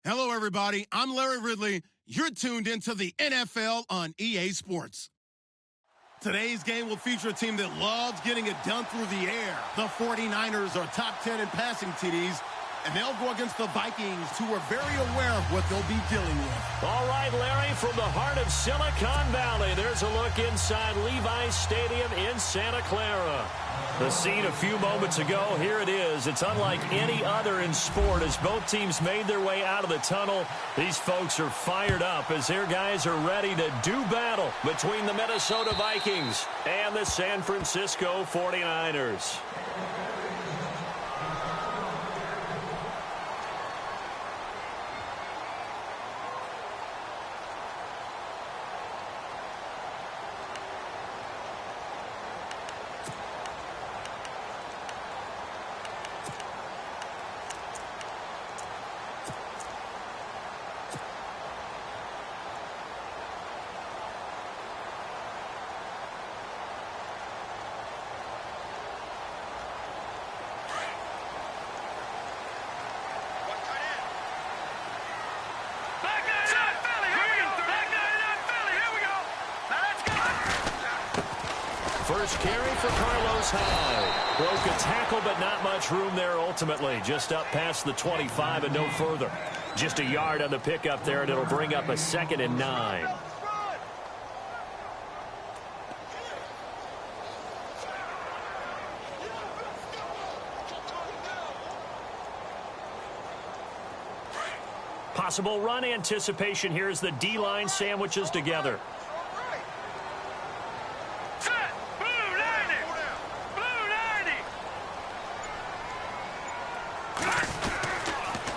Hello, everybody. I'm Larry Ridley. You're tuned into the NFL on EA Sports. Today's game will feature a team that loves getting it done through the air. The 49ers are top 10 in passing TDs, and they'll go against the Vikings, who are very aware of what they'll be dealing with. All right, Larry, from the heart of Silicon Valley, there's a look inside Levi's Stadium in Santa Clara. The scene a few moments ago, here it is. It's unlike any other in sport as both teams made their way out of the tunnel. These folks are fired up as their guys are ready to do battle between the Minnesota Vikings and the San Francisco 49ers. First carry for Carlos Hyde. Broke a tackle, but not much room there ultimately. Just up past the 25 and no further. Just a yard on the pickup there, and it'll bring up a 2nd and 9. Possible run anticipation here as the D-line sandwiches together.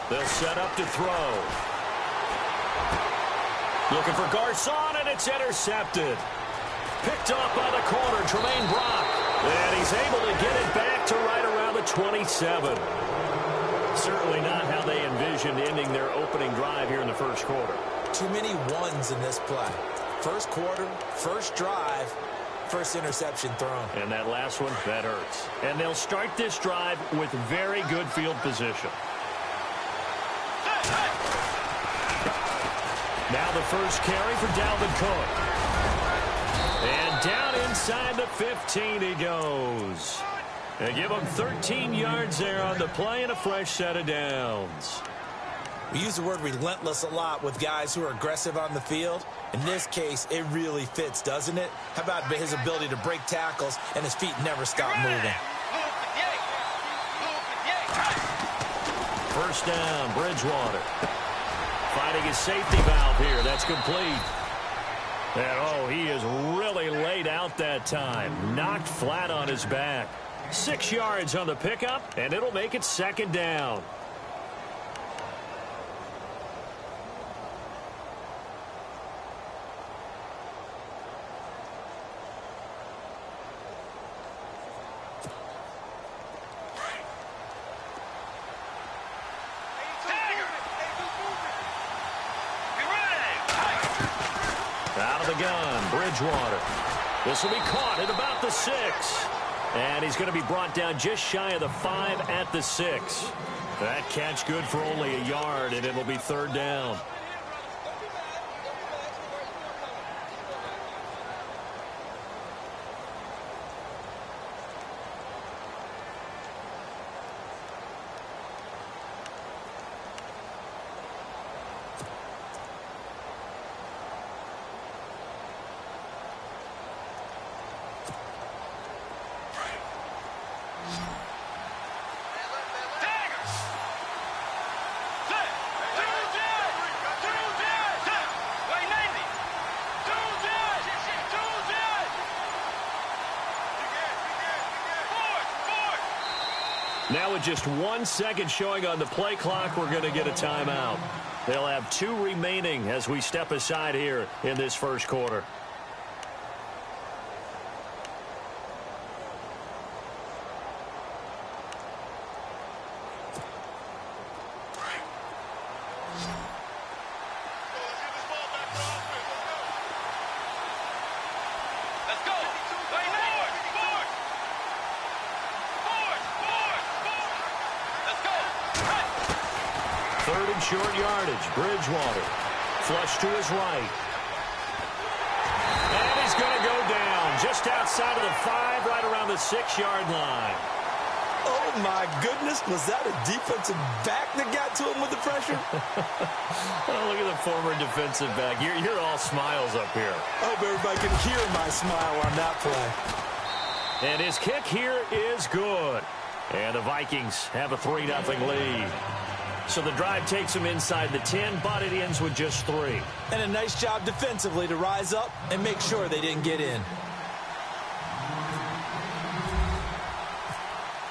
They'll set up to throw. Looking for Garcon, and it's intercepted. Picked off by the corner, Tremaine Brock. And he's able to get it back to right around the 27. Certainly not how they envisioned ending their opening drive here in the first quarter. Too many ones in this play. First quarter, first drive, first interception thrown. And that last one, that hurts. And they'll start this drive with very good field position. Now the first carry for Dalvin Cook. And down inside the 15 he goes. They give him 13 yards there on the play and a fresh set of downs. We use the word relentless a lot with guys who are aggressive on the field. In this case, it really fits, doesn't it? How about his ability to break tackles and his feet never stop moving? First down, Bridgewater. Finding his safety valve here. That's complete. And, oh, he is really laid out that time. Knocked flat on his back. 6 yards on the pickup, and it'll make it 2nd down. Out of the gun, Bridgewater. This will be caught at about the 6. And he's going to be brought down just shy of the 5 at the 6. That catch good for only a yard, and it'll be 3rd down. Now with just 1 second showing on the play clock, we're going to get a timeout. They'll have 2 remaining as we step aside here in this first quarter. 3rd and short yardage. Bridgewater. Flush to his right. And he's going to go down just outside of the 5, right around the 6-yard line. Oh, my goodness. Was that a defensive back that got to him with the pressure? Oh, look at the former defensive back. You're all smiles up here. I hope everybody can hear my smile on that play. And his kick here is good. And the Vikings have a 3-0 lead. So the drive takes them inside the 10, but it ends with just 3. And a nice job defensively to rise up and make sure they didn't get in.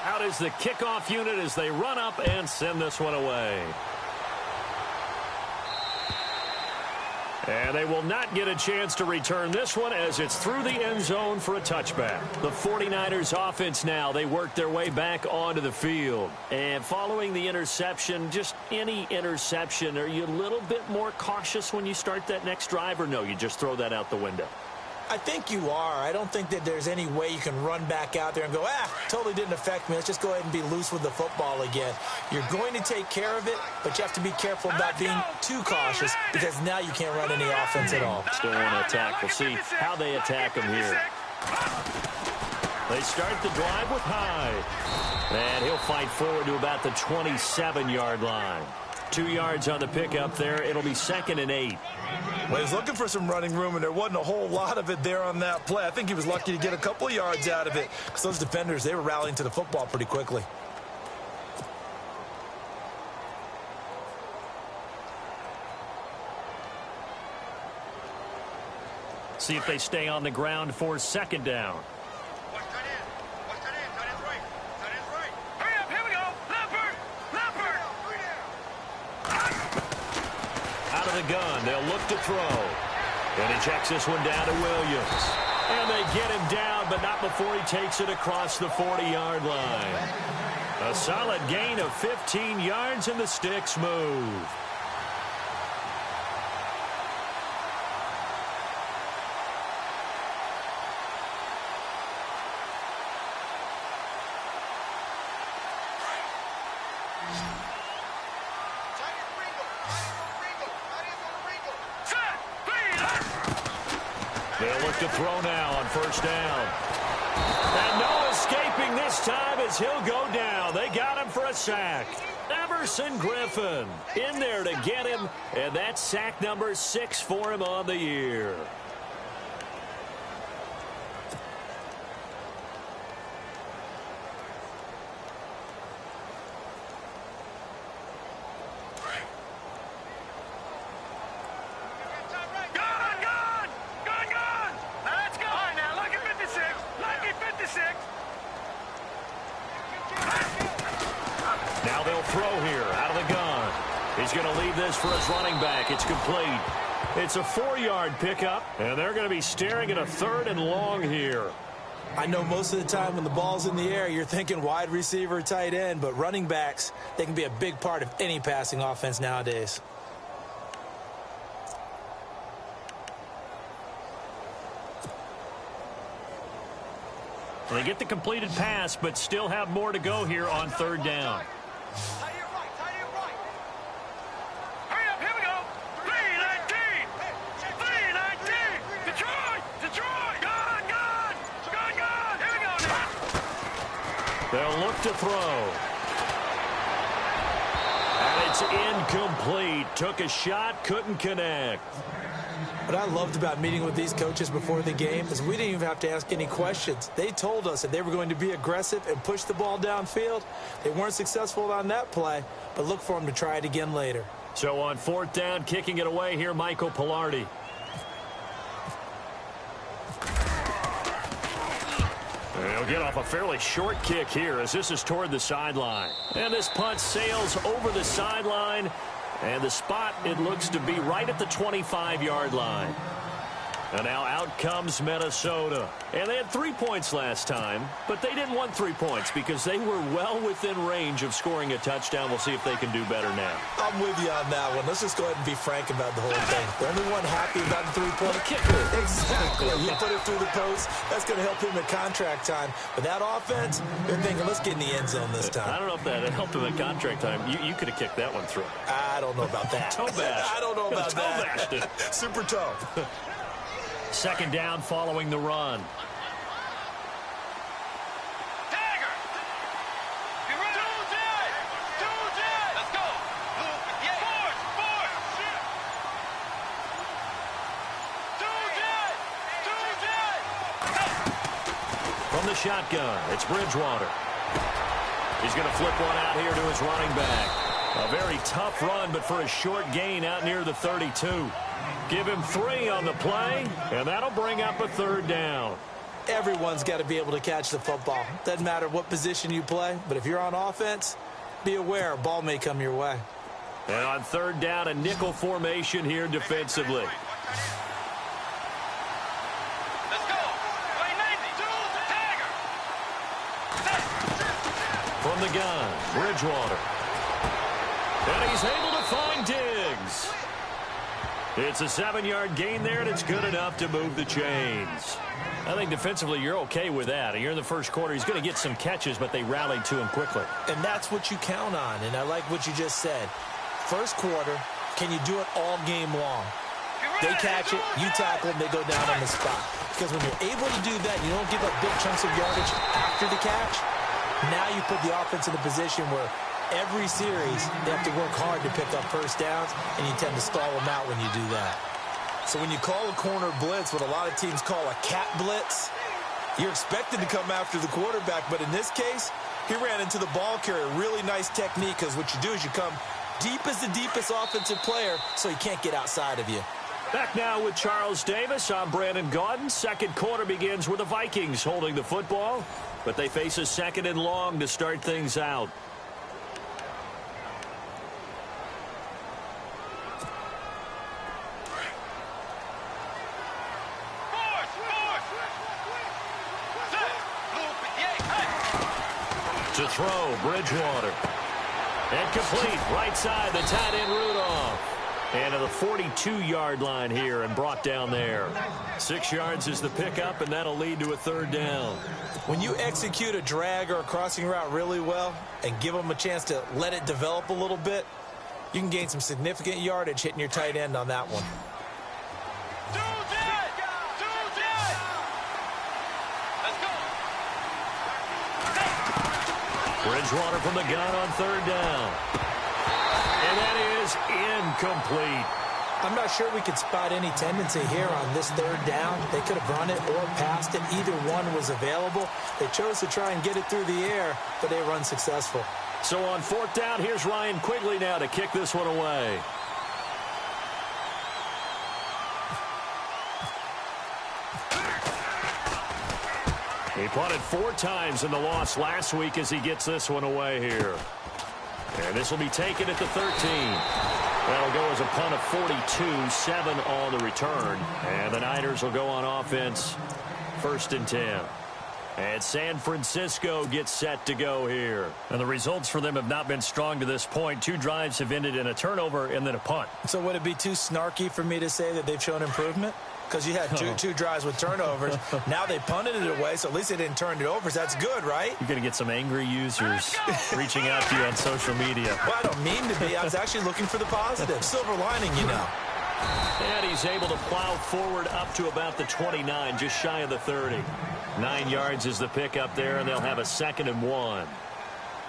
Out is the kickoff unit as they run up and send this one away. And they will not get a chance to return this one as it's through the end zone for a touchback. The 49ers offense now, they work their way back onto the field. And following the interception, just any interception, are you a little bit more cautious when you start that next drive, or no, you just throw that out the window? I think you are. I don't think that there's any way you can run back out there and go, totally didn't affect me. Let's just go ahead and be loose with the football again. You're going to take care of it, but you have to be careful about being too cautious because now you can't run any offense at all. Still want to attack. We'll see how they attack them here. They start the drive with Hyde. And he'll fight forward to about the 27-yard line. 2 yards on the pickup there. It'll be 2nd and 8. Well, he was looking for some running room, and there wasn't a whole lot of it there on that play. I think he was lucky to get a couple of yards out of it because those defenders, they were rallying to the football pretty quickly. See if they stay on the ground for 2nd down. The gun. They'll look to throw. And he checks this one down to Williams. And they get him down, but not before he takes it across the 40-yard line. A solid gain of 15 yards, and the sticks move. They'll look to throw now on 1st down. And no escaping this time as he'll go down. They got him for a sack. Everson Griffin in there to get him, and that's sack number 6 for him on the year. Now they'll throw here out of the gun. He's going to leave this for his running back. It's complete. It's a 4-yard pickup, and they're going to be staring at a 3rd and long here. I know most of the time when the ball's in the air, you're thinking wide receiver, tight end, but running backs, they can be a big part of any passing offense nowadays. They get the completed pass, but still have more to go here on 3rd down. Hurry up, here we go. 3-19. 3-19. Detroit. Gun. Here we go now. They'll look to throw. And it's incomplete. Took a shot, couldn't connect. What I loved about meeting with these coaches before the game is we didn't even have to ask any questions. They told us that they were going to be aggressive and push the ball downfield. They weren't successful on that play, but look for them to try it again later. So on 4th down, kicking it away here, Michael Pilardi. They'll get off a fairly short kick here as this is toward the sideline. And this punt sails over the sideline. And the spot, it looks to be right at the 25-yard line. And now out comes Minnesota. And they had 3 points last time, but they didn't want 3 points because they were well within range of scoring a touchdown. We'll see if they can do better now. I'm with you on that one. Let's just go ahead and be frank about the whole thing. The only one happy about the 3-point kicker. Exactly. You put it through the post. That's going to help him at contract time. But that offense, they're thinking, let's get in the end zone this time. I don't know if that helped him at contract time. You could have kicked that one through. I don't know about that. Toe bash. I don't know about toe that. Bashed it. Super toe. Second down following the run. Tiger! You ready? Do that! Let's go! Force! Do that! From the shotgun, it's Bridgewater. He's going to flip one out here to his running back. A very tough run, but for a short gain out near the 32. Give him 3 on the play, and that'll bring up a third down. Everyone's got to be able to catch the football. Doesn't matter what position you play, but if you're on offense, be aware a ball may come your way. And on third down, a nickel formation here defensively. Let's go! Play 90! Tiger! From the gun, Bridgewater. And he's able to find Diggs. It's a 7-yard gain there, and it's good enough to move the chains. I think defensively you're okay with that. You're in the first quarter. He's going to get some catches, but they rallied to him quickly. And that's what you count on, and I like what you just said. First quarter, can you do it all game long? They catch it, you tackle them, they go down on the spot. Because when you're able to do that, you don't give up big chunks of yardage after the catch, now you put the offense in a position where every series, they have to work hard to pick up first downs, and you tend to stall them out when you do that. So when you call a corner blitz, what a lot of teams call a cat blitz, you're expected to come after the quarterback, but in this case, he ran into the ball carrier. Really nice technique, because what you do is you come deep as the deepest offensive player, so he can't get outside of you. Back now with Charles Davis. I'm Brandon Gaudin. Second quarter begins with the Vikings holding the football, but they face a second and long to start things out. To throw, Bridgewater. And complete, right side, the tight end Rudolph. And to the 42-yard line here and brought down there. 6 yards is the pickup, and that'll lead to a third down. When you execute a drag or a crossing route really well and give them a chance to let it develop a little bit, you can gain some significant yardage hitting your tight end on that one. Bridgewater from the gun on third down. And that is incomplete. I'm not sure we could spot any tendency here on this third down. They could have run it or passed it. Either one was available. They chose to try and get it through the air, but they were unsuccessful. So on fourth down, here's Ryan Quigley now to kick this one away. He punted 4 times in the loss last week as he gets this one away here. And this will be taken at the 13. That'll go as a punt of 42, 7 on the return. And the Niners will go on offense, 1st and 10. And San Francisco gets set to go here. And the results for them have not been strong to this point. 2 drives have ended in a turnover and then a punt. So would it be too snarky for me to say that they've shown improvement? Because you had two drives with turnovers. Now they punted it away, so at least they didn't turn it over. So that's good, right? You're going to get some angry users reaching out to you on social media. Well, I don't mean to be. I was actually looking for the positive. Silver lining, you know. And he's able to plow forward up to about the 29, just shy of the 30. 9 yards is the pickup there, and they'll have a 2nd and 1.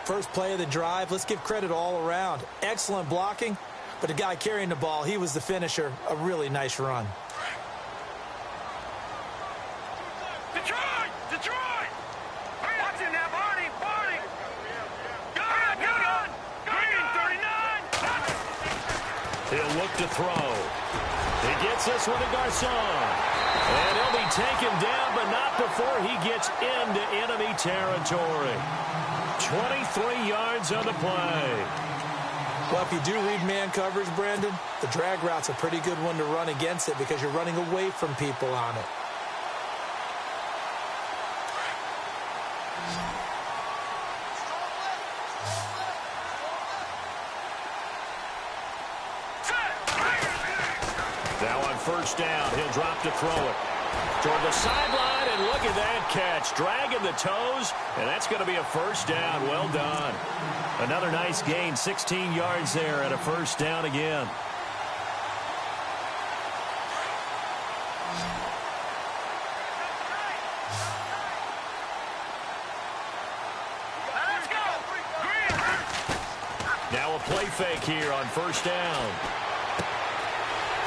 First play of the drive. Let's give credit all around. Excellent blocking, but the guy carrying the ball, he was the finisher. A really nice run. Detroit! Watch him now, Barney! Gun! Green, 39! He'll look to throw. He gets this one to Garcon. And he'll be taken down, but not before he gets into enemy territory. 23 yards on the play. Well, if you do read man coverage, Brandon, the drag route's a pretty good one to run against it because you're running away from people on it. Now on first down, he'll drop to throw it. Toward the sideline, and look at that catch. Dragging the toes, and that's going to be a first down. Well done. Another nice gain, 16 yards there at a first down again. Now a play fake here on first down.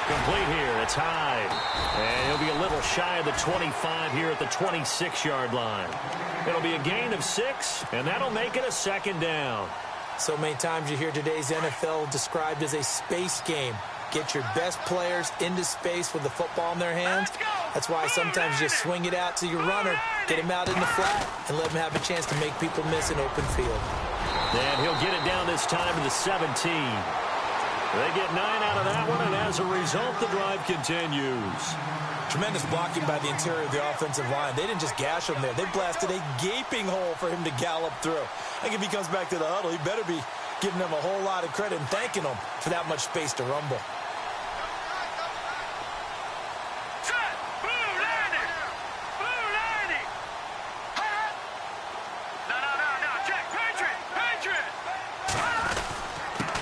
Complete here. It's Hyde. And he'll be a little shy of the 25 here at the 26-yard line. It'll be a gain of 6, and that'll make it a second down. So many times you hear today's NFL described as a space game. Get your best players into space with the football in their hands. That's why sometimes you just swing it out to your runner, get him out in the flat, and let him have a chance to make people miss an open field. And he'll get it down this time to the 17. They get 9 out of that one, and as a result, the drive continues. Tremendous blocking by the interior of the offensive line. They didn't just gash him there. They blasted a gaping hole for him to gallop through. I think if he comes back to the huddle, he better be giving them a whole lot of credit and thanking them for that much space to rumble.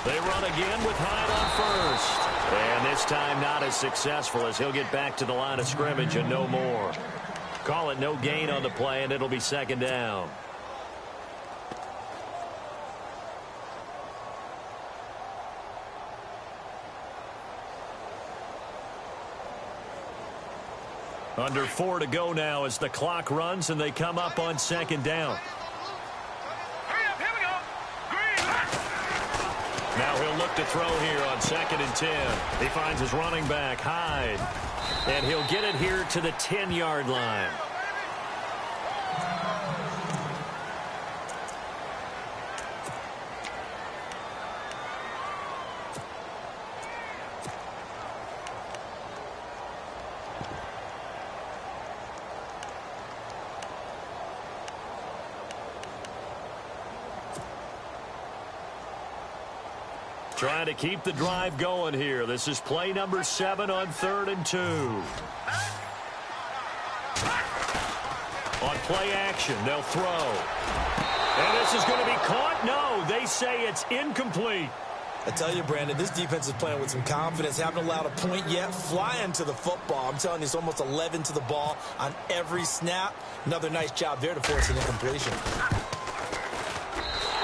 They run again with Hyde on first. And this time not as successful as he'll get back to the line of scrimmage and no more. Call it no gain on the play, and it'll be second down. Under 4 to go now as the clock runs and they come up on second down. Now he'll look to throw here on 2nd and 10. He finds his running back, Hyde. And he'll get it here to the 10-yard line. Trying to keep the drive going here. This is play number 7 on 3rd and 2. On play action, they'll throw. And this is going to be caught. No, they say it's incomplete. I tell you, Brandon, this defense is playing with some confidence. Haven't allowed a point yet. Flying to the football. I'm telling you, it's almost 11 to the ball on every snap. Another nice job there to force an incompletion.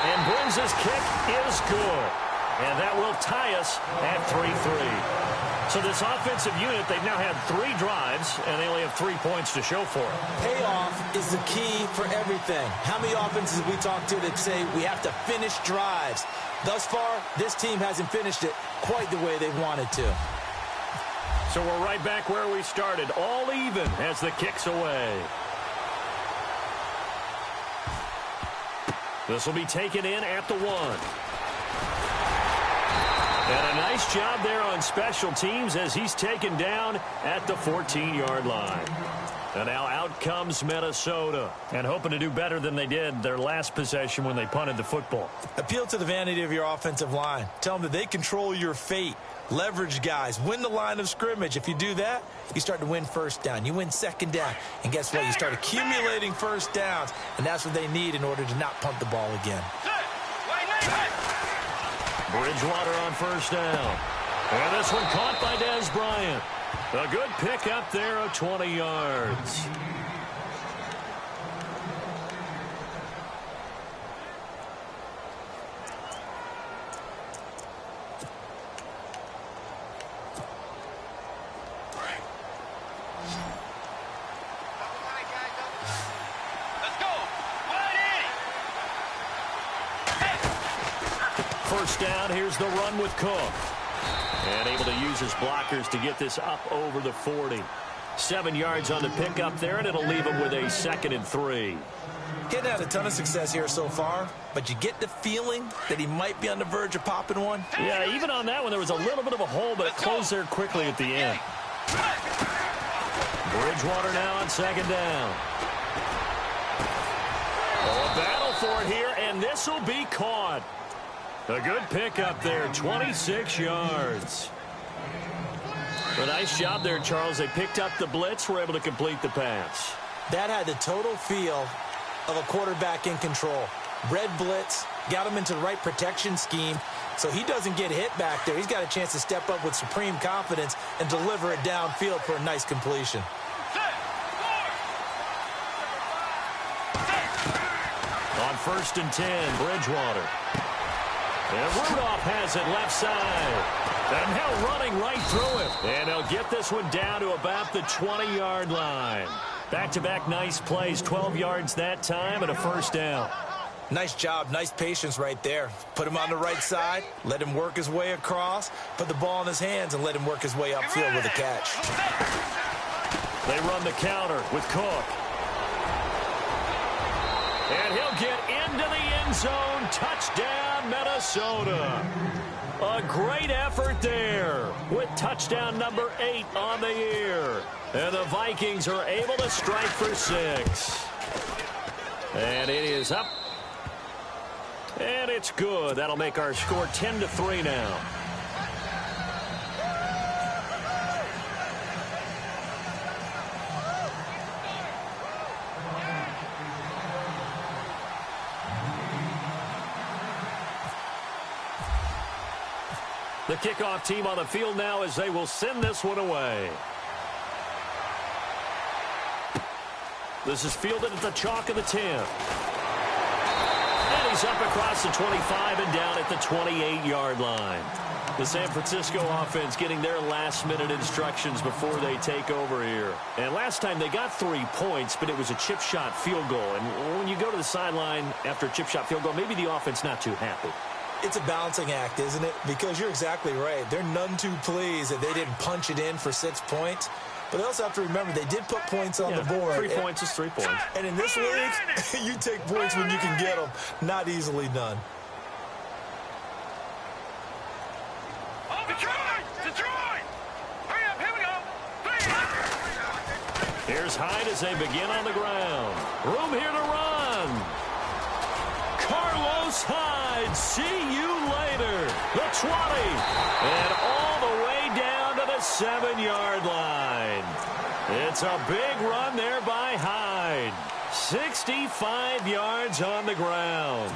And Brins' kick is good. And that will tie us at 3-3. So this offensive unit, they've now had 3 drives, and they only have 3 points to show for it. Payoff is the key for everything. How many offenses have we talked to that say we have to finish drives? Thus far, this team hasn't finished it quite the way they wanted to. So we're right back where we started, all even as the kick's away. This will be taken in at the 1. And a nice job there on special teams as he's taken down at the 14-yard line. And now out comes Minnesota, and hoping to do better than they did their last possession when they punted the football. Appeal to the vanity of your offensive line. Tell them that they control your fate. Leverage guys. Win the line of scrimmage. If you do that, you start to win first down. You win second down. And guess what? You start accumulating first downs. And that's what they need in order to not punt the ball again. Bridgewater on first down. And this one caught by Dez Bryant. A good pick up there of 20 yards. First down, here's the run with Cook. And able to use his blockers to get this up over the 40. 7 yards on the pickup there, and it'll leave him with a 2nd and 3. He hadn't had a ton of success here so far, but you get the feeling that he might be on the verge of popping one. Yeah, even on that one, there was a little bit of a hole, but it closed there quickly at the end. Bridgewater now on 2nd down. Oh, a battle for it here, and this will be caught. A good pickup there, 26 yards. A nice job there, Charles. They picked up the blitz, were able to complete the pass. That had the total feel of a quarterback in control. Red blitz, got him into the right protection scheme, so he doesn't get hit back there. He's got a chance to step up with supreme confidence and deliver it downfield for a nice completion. On 1st and 10, Bridgewater. And Rudolph has it left side. And now running right through it. And they'll get this one down to about the 20-yard line. Back-to-back nice plays, 12 yards that time and a 1st down. Nice job, nice patience right there. Put him on the right side, let him work his way across, put the ball in his hands, and let him work his way upfield with a catch. They run the counter with Cook. And he'll get into the end zone. Touchdown, Minnesota. A great effort there with touchdown number 8 on the year. And the Vikings are able to strike for 6. And it is up. And it's good. That'll make our score 10-3 now. The kickoff team on the field now as they will send this one away. This is fielded at the chalk of the 10. And he's up across the 25 and down at the 28-yard line. The San Francisco offense getting their last-minute instructions before they take over here. And last time they got 3 points, but it was a chip shot field goal. And when you go to the sideline after a chip shot field goal, maybe the offense not too happy. It's a balancing act, isn't it? Because you're exactly right. They're none too pleased that they didn't punch it in for 6 points. But they also have to remember they did put points on the board. 3 points is 3 points. And in this league, you take points when you can get them. Not easily done. Detroit! Hurry up, here we go. Here's Hyde as they begin on the ground. Room here to run. Carlos Hyde, see you later. The 20. And all the way down to the 7-yard line. It's a big run there by Hyde. 65 yards on the ground.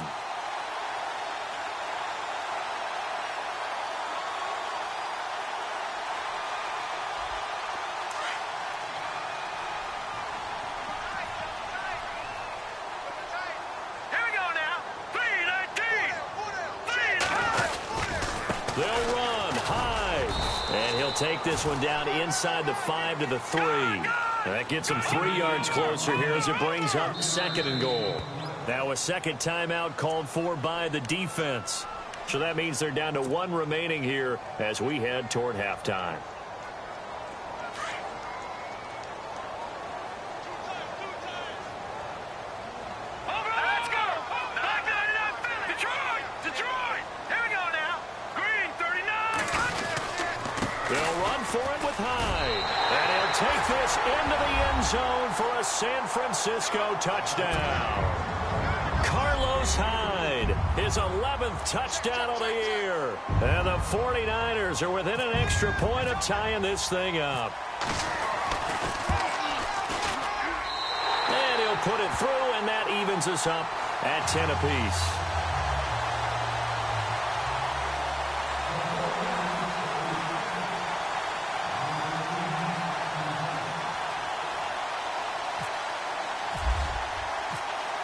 They'll run. Hyde. And he'll take this one down inside the 5 to the 3. That gets him 3 yards closer here as it brings up 2nd and goal. Now a second timeout called for by the defense. So that means they're down to 1 remaining here as we head toward halftime. They'll run for it with Hyde. And he'll take this into the end zone for a San Francisco touchdown. Carlos Hyde, his 11th touchdown of the year. And the 49ers are within an extra point of tying this thing up. And he'll put it through, and that evens us up at 10 apiece.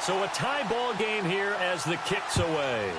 So a tie ball game here as the kick's away.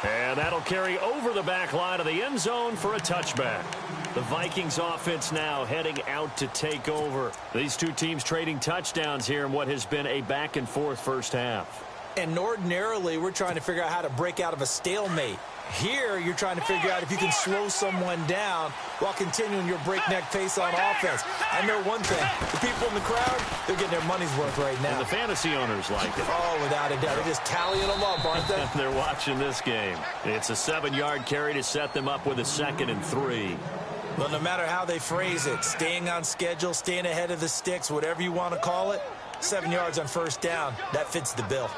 And that'll carry over the back line of the end zone for a touchback. The Vikings offense now heading out to take over. These two teams trading touchdowns here in what has been a back-and-forth first half. And ordinarily, we're trying to figure out how to break out of a stalemate. Here, you're trying to figure out if you can slow someone down while continuing your breakneck pace on offense. I know one thing. The people in the crowd, they're getting their money's worth right now. And the fantasy owners like it. Oh, without a doubt. They're just tallying them up, aren't they? They're watching this game. It's a 7-yard carry to set them up with a 2nd and 3. Well, no matter how they phrase it, staying on schedule, staying ahead of the sticks, whatever you want to call it, 7 yards on first down, that fits the bill.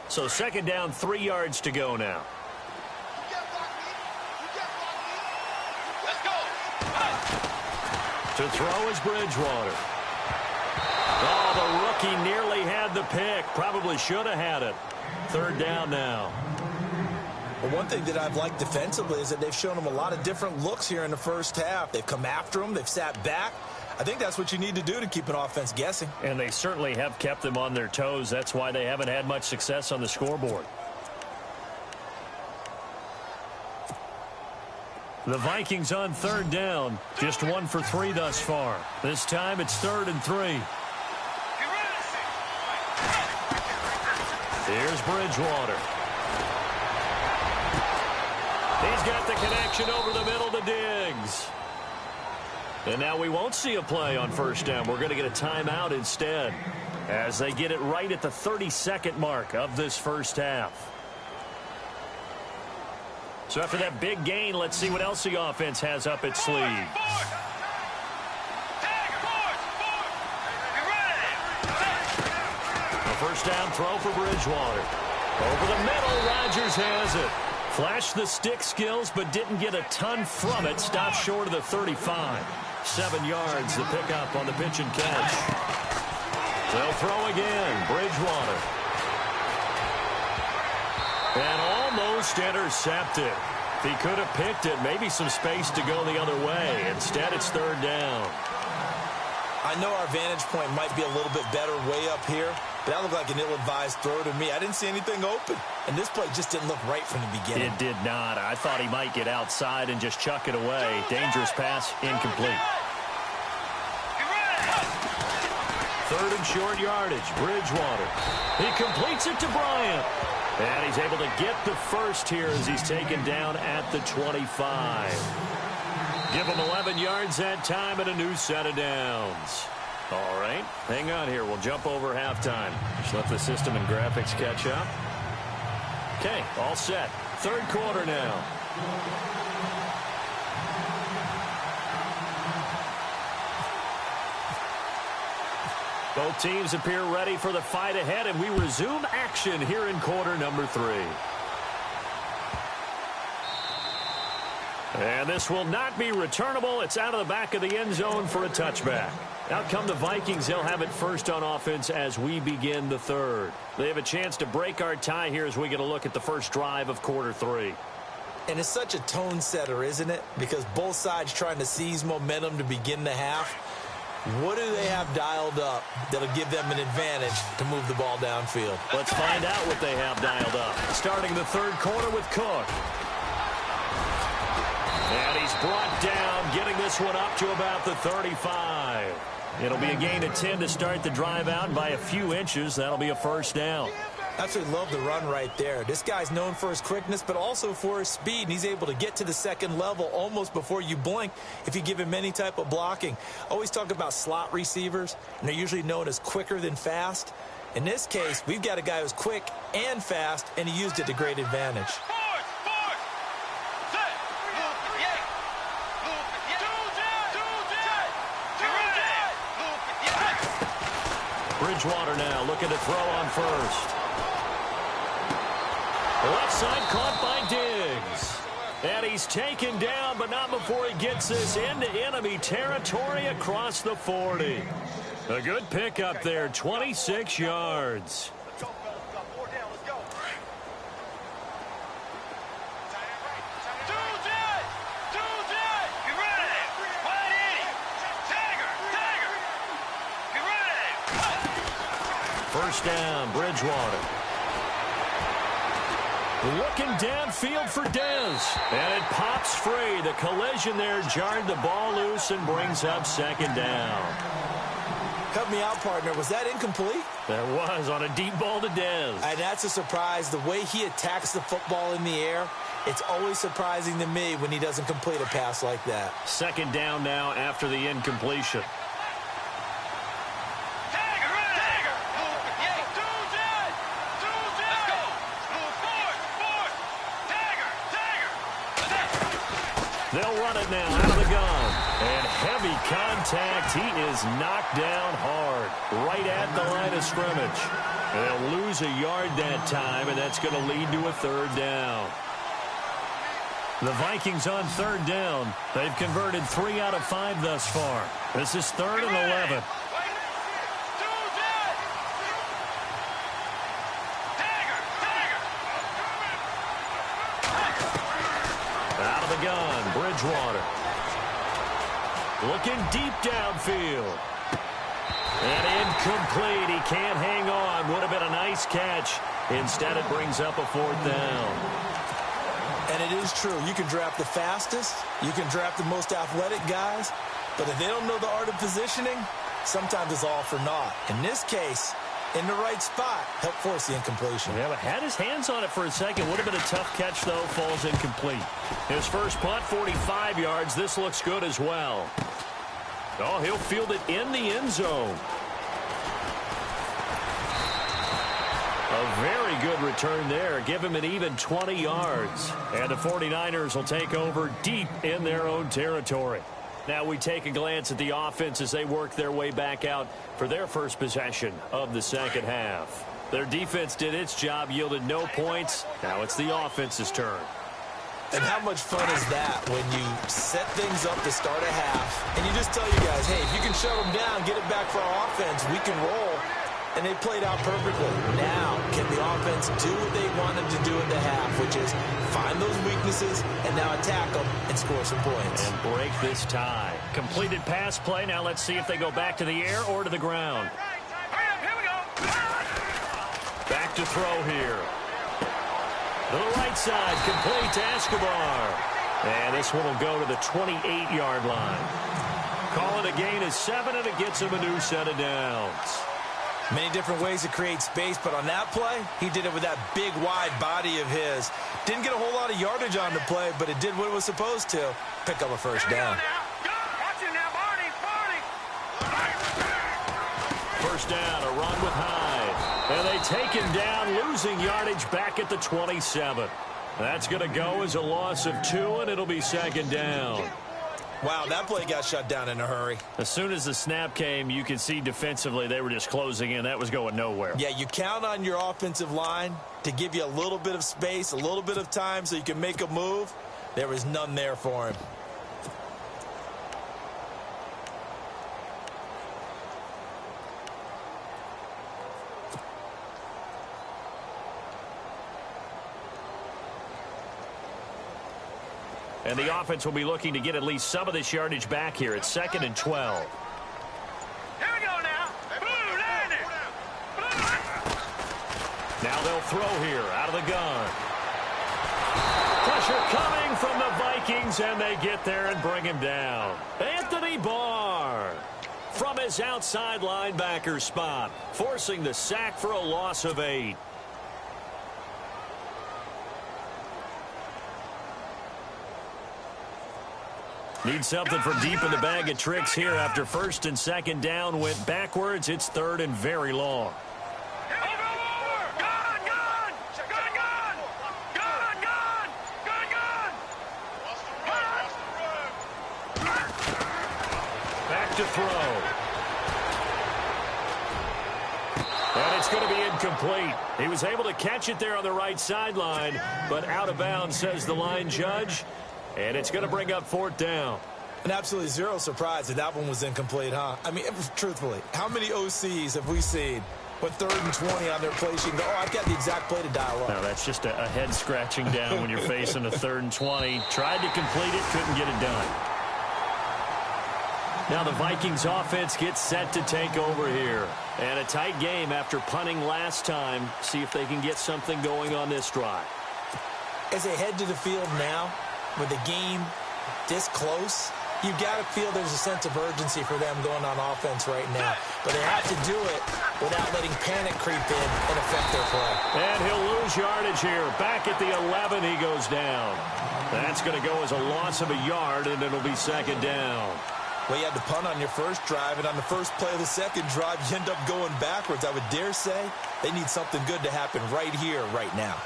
So 2nd down, 3 yards to go now. Let's go. To throw is Bridgewater. Oh, the rookie nearly had the pick. Probably should have had it. 3rd down now. Well, one thing that I've liked defensively is that they've shown them a lot of different looks here in the first half. They've come after them. They've sat back. I think that's what you need to do to keep an offense guessing. And they certainly have kept them on their toes. That's why they haven't had much success on the scoreboard. The Vikings on 3rd down. Just 1 for 3 thus far. This time it's 3rd and 3. Here's Bridgewater. He's got the connection over the middle to Diggs. And now we won't see a play on 1st down. We're going to get a timeout instead as they get it right at the 32nd mark of this first half. So after that big gain, let's see what else the offense has up its sleeve. A 1st down throw for Bridgewater. Over the middle, Rodgers has it. Flashed the stick skills, but didn't get a ton from it. Stopped short of the 35. 7 yards, the pickup on the pitch and catch. They'll throw again. Bridgewater. And almost intercepted. If he could have picked it, maybe some space to go the other way. Instead, it's 3rd down. I know our vantage point might be a little bit better way up here, but that looked like an ill-advised throw to me. I didn't see anything open, and this play just didn't look right from the beginning. It did not. I thought he might get outside and just chuck it away. Dangerous pass, incomplete. 3rd and short yardage, Bridgewater. He completes it to Bryant. And he's able to get the first here as he's taken down at the 25. Give him 11 yards that time and a new set of downs. All right, hang on here. We'll jump over halftime. Just let the system and graphics catch up. Okay, all set. 3rd quarter now. Both teams appear ready for the fight ahead, and we resume action here in quarter number 3. And this will not be returnable. It's out of the back of the end zone for a touchback. Out come the Vikings. They'll have it first on offense as we begin the 3rd. They have a chance to break our tie here as we get a look at the first drive of quarter 3. And it's such a tone setter, isn't it? Because both sides trying to seize momentum to begin the half. What do they have dialed up that'll give them an advantage to move the ball downfield? Let's find out what they have dialed up. Starting the 3rd quarter with Cook. And he's brought down, getting this one up to about the 35. It'll be a gain of 10 to start the drive out. By a few inches, that'll be a 1st down. Absolutely love the run right there. This guy's known for his quickness, but also for his speed. And he's able to get to the 2nd level almost before you blink if you give him any type of blocking. Always talk about slot receivers, and they're usually known as quicker than fast. In this case, we've got a guy who's quick and fast, and he used it to great advantage. Bridgewater now looking to throw on 1st. Left side caught by Diggs. And he's taken down, but not before he gets this into enemy territory across the 40. A good pickup there, 26 yards. First down, Bridgewater. Looking downfield for Dez. And it pops free. The collision there jarred the ball loose and brings up second down. Help me out, partner. Was that incomplete? That was on a deep ball to Dez. And that's a surprise. The way he attacks the football in the air, it's always surprising to me when he doesn't complete a pass like that. Second down now after the incompletion. They'll run it now out of the gun. And heavy contact. He is knocked down hard right at the line of scrimmage. And they'll lose a yard that time, and that's going to lead to a third down. The Vikings on third down. They've converted 3 out of 5 thus far. This is 3rd and 11. Out of the gun, Bridgewater. Looking deep downfield. And incomplete. He can't hang on. Would have been a nice catch. Instead, it brings up a 4th down. And it is true. You can draft the fastest. You can draft the most athletic guys. But if they don't know the art of positioning, sometimes it's all for naught. In this case, in the right spot, helped force the incompletion. Yeah, but had his hands on it for a second. Would have been a tough catch, though. Falls incomplete. His first punt, 45 yards. This looks good as well. Oh, he'll field it in the end zone. A very good return there. Give him an even 20 yards. And the 49ers will take over deep in their own territory. Now we take a glance at the offense as they work their way back out for their first possession of the second half. Their defense did its job, yielded no points. Now it's the offense's turn. And how much fun is that when you set things up to start a half and you just tell you guys, hey, if you can shut them down, get it back for our offense, we can roll. And they played out perfectly. Now, can the offense do what they wanted to do in the half, which is find those weaknesses and now attack them and score some points. And break this tie. Completed pass play. Now let's see if they go back to the air or to the ground. Back to throw here. To the right side, complete to Escobar. And this one will go to the 28-yard line. Call it a gain of 7, and it gets him a new set of downs. Many different ways to create space, but on that play, he did it with that big, wide body of his. Didn't get a whole lot of yardage on the play, but it did what it was supposed to. Pick up a first down. First down, a run with Hyde. And they take him down, losing yardage back at the 27. That's going to go as a loss of 2, and it'll be second down. Wow, that play got shut down in a hurry. As soon as the snap came, you could see defensively they were just closing in. That was going nowhere. Yeah, you count on your offensive line to give you a little bit of space, a little bit of time so you can make a move. There was none there for him. And the offense will be looking to get at least some of this yardage back here. It's 2nd and 12. Here we go now. Blue landed. Now they'll throw here out of the gun. Pressure coming from the Vikings, and they get there and bring him down. Anthony Barr from his outside linebacker spot, forcing the sack for a loss of 8. Need something from deep in the bag of tricks here after 1st and 2nd down went backwards. It's 3rd and very long. Back to throw. And it's going to be incomplete. He was able to catch it there on the right sideline, but out of bounds, says the line judge. And it's going to bring up 4th down. And absolutely zero surprise that that one was incomplete, huh? I mean, truthfully, how many OCs have we seen with 3rd and 20 on their play sheet and go, oh, I've got the exact play to dial up? No, that's just a head scratching down when you're facing a 3rd and 20. Tried to complete it, couldn't get it done. Now the Vikings offense gets set to take over here. And a tight game after punting last time. See if they can get something going on this drive. As they head to the field now, with the game this close, you've got to feel there's a sense of urgency for them going on offense right now. But they have to do it without letting panic creep in and affect their play. And he'll lose yardage here. Back at the 11, he goes down. That's going to go as a loss of a yard, and it'll be second down. Well, you had to punt on your first drive, and on the first play of the second drive, you end up going backwards. I would dare say they need something good to happen right here, right now.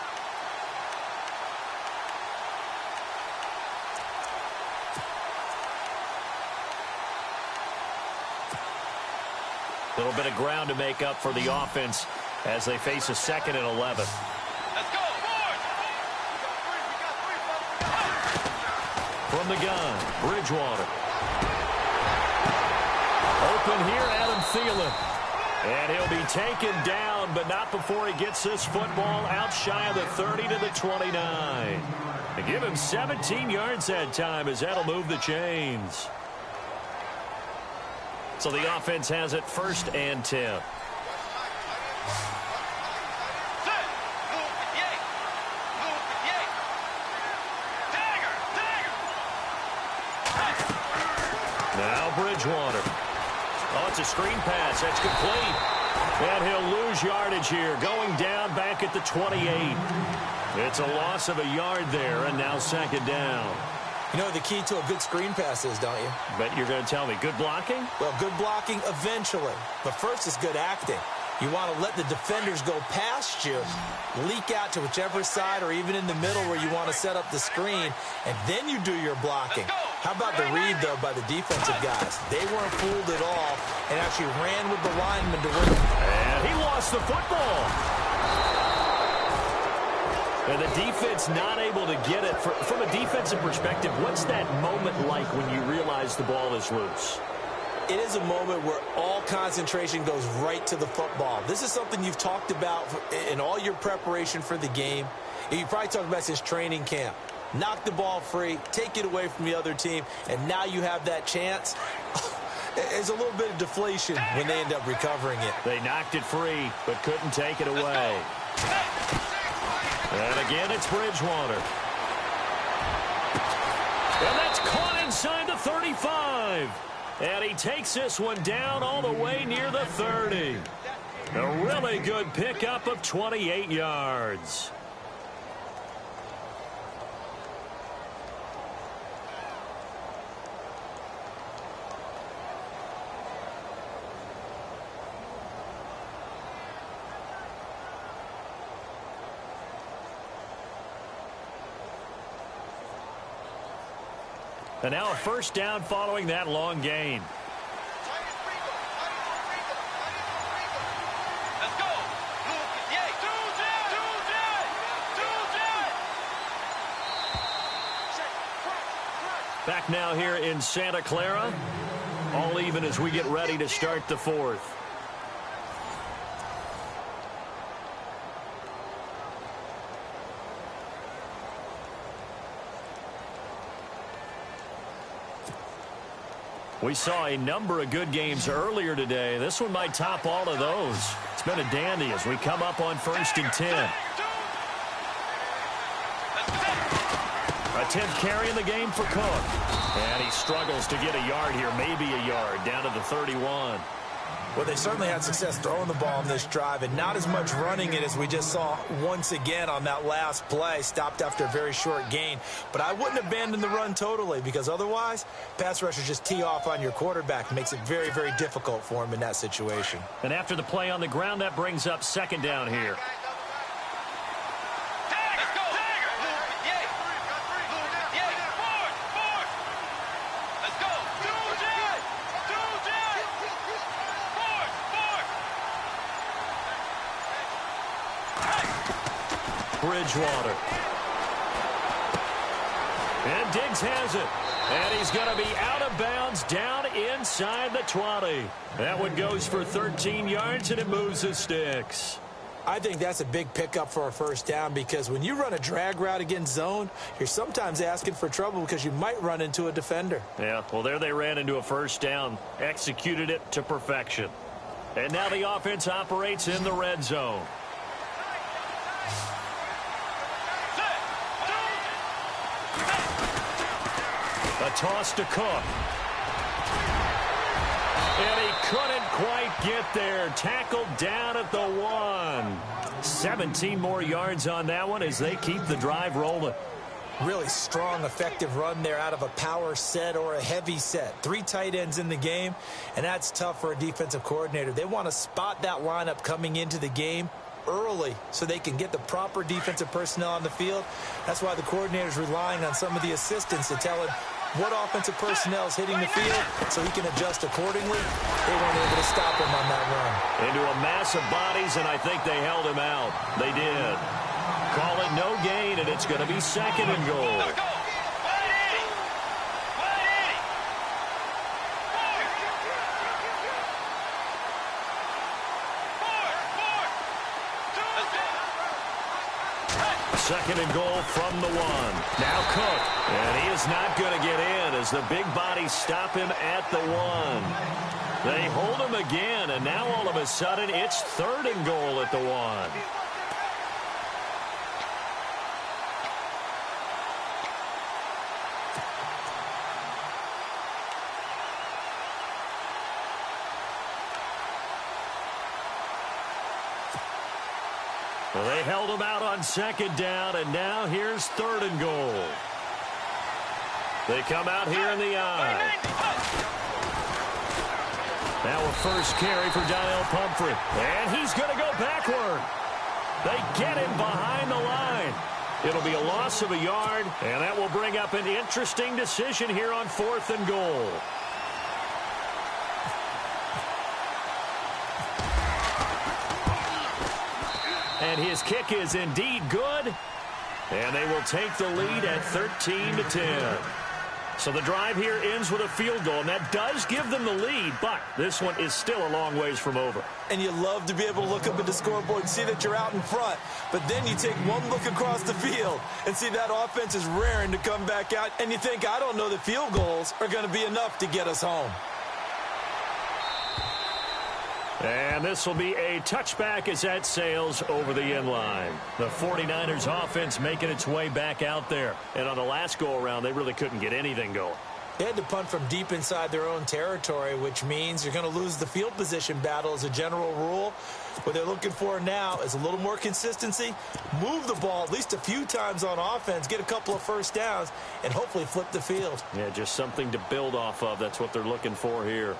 A little bit of ground to make up for the offense as they face a 2nd and 11. Let's go, boys! From the gun, Bridgewater. Open here, Adam Thielen. And he'll be taken down, but not before he gets this football out shy of the 30 to the 29. They give him 17 yards that time as that'll move the chains. So the offense has it 1st and 10. Now Bridgewater. Oh, it's a screen pass. That's complete. And he'll lose yardage here, going down back at the 28. It's a loss of a yard there, and now 2nd down. You know the key to a good screen pass is, don't you? Bet you're going to tell me. Good blocking? Well, good blocking eventually. But first is good acting. You want to let the defenders go past you, leak out to whichever side or even in the middle where you want to set up the screen, and then you do your blocking. How about the read, though, by the defensive guys? They weren't fooled at all and actually ran with the lineman to win. And he lost the football. And the defense not able to get it. From a defensive perspective, what's that moment like when you realize the ball is loose? It is a moment where all concentration goes right to the football. This is something you've talked about in all your preparation for the game. You probably talked about since training camp. Knock the ball free, take it away from the other team, and now you have that chance. There's a little bit of deflation when they end up recovering it. They knocked it free, but couldn't take it away. And again, it's Bridgewater. And that's caught inside the 35. And he takes this one down all the way near the 30. A really good pickup of 28 yards. And now a 1st down following that long gain. Let's go! Back now here in Santa Clara. All even as we get ready to start the 4th. We saw a number of good games earlier today. This one might top all of those. It's been a dandy as we come up on 1st and 10. A 10th carry in the game for Cook. And he struggles to get a yard here, maybe a yard, down to the 31. Well, they certainly had success throwing the ball on this drive and not as much running it as we just saw once again on that last play. Stopped after a very short gain. But I wouldn't abandon the run totally because otherwise, pass rushers just tee off on your quarterback. Makes it very, very difficult for him in that situation. And after the play on the ground, that brings up 2nd down here. Bridgewater. And Diggs has it. And he's going to be out of bounds down inside the 20. That one goes for 13 yards, and it moves the sticks. I think that's a big pickup for a 1st down because when you run a drag route against zone, you're sometimes asking for trouble because you might run into a defender. Yeah, well, there they ran into a 1st down, executed it to perfection. And now the offense operates in the red zone. A toss to Cook. And he couldn't quite get there. Tackled down at the 1. 17 more yards on that one as they keep the drive rolling. Really strong, effective run there out of a power set or a heavy set. 3 tight ends in the game, and that's tough for a defensive coordinator. They want to spot that lineup coming into the game early so they can get the proper defensive personnel on the field. That's why the coordinator is relying on some of the assistants to tell him what offensive personnel is hitting the field so he can adjust accordingly. They weren't able to stop him on that run. Into a mass of bodies, and I think they held him out. They did. Call it no gain, and it's going to be 2nd and goal. Second and goal from the 1. Now Cook. And he is not going to get in as the big bodies stop him at the 1. They hold him again, and now all of a sudden it's 3rd and goal at the 1. Well, they held him out on 2nd down, and now here's 3rd and goal. They come out here in the eye. Now a first carry for Donnell Pumphrey. And he's going to go backward. They get him behind the line. It'll be a loss of a yard, and that will bring up an interesting decision here on 4th and goal. And his kick is indeed good. And they will take the lead at 13-10. So the drive here ends with a field goal, and that does give them the lead, but this one is still a long ways from over. And you love to be able to look up at the scoreboard and see that you're out in front, but then you take one look across the field and see that offense is raring to come back out, and you think, I don't know that field goals are going to be enough to get us home. And this will be a touchback as that sails over the end line. The 49ers offense making its way back out there. And on the last go-around, they really couldn't get anything going. They had to punt from deep inside their own territory, which means you're going to lose the field position battle as a general rule. What they're looking for now is a little more consistency, move the ball at least a few times on offense, get a couple of first downs, and hopefully flip the field. Yeah, just something to build off of. That's what they're looking for here.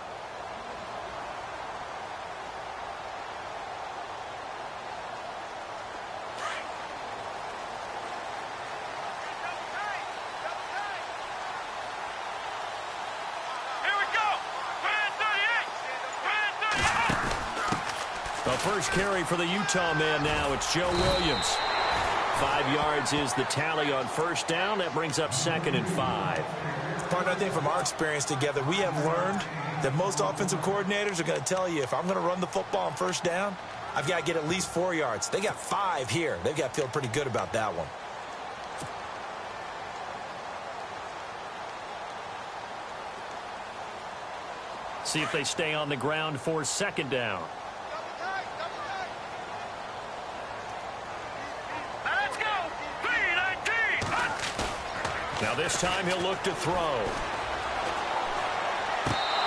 First carry for the Utah man now. It's Joe Williams. 5 yards is the tally on first down. That brings up 2nd and 5. Partner, I think from our experience together, we have learned that most offensive coordinators are going to tell you, if I'm going to run the football on first down, I've got to get at least 4 yards. They got 5 here. They've got to feel pretty good about that one. See if they stay on the ground for 2nd down. Now this time he'll look to throw.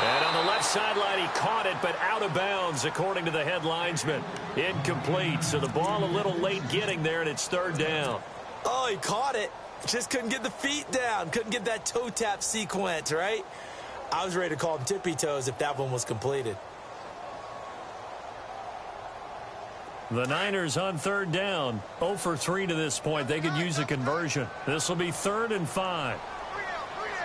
And on the left sideline he caught it, but out of bounds according to the head linesman. Incomplete, so the ball a little late getting there, and it's 3rd down. Oh, he caught it. Just couldn't get the feet down. Couldn't get that toe tap sequence, right? I was ready to call him tippy toes if that one was completed. The Niners on 3rd down. 0 for 3 to this point. They could use a conversion. This will be 3rd and 5.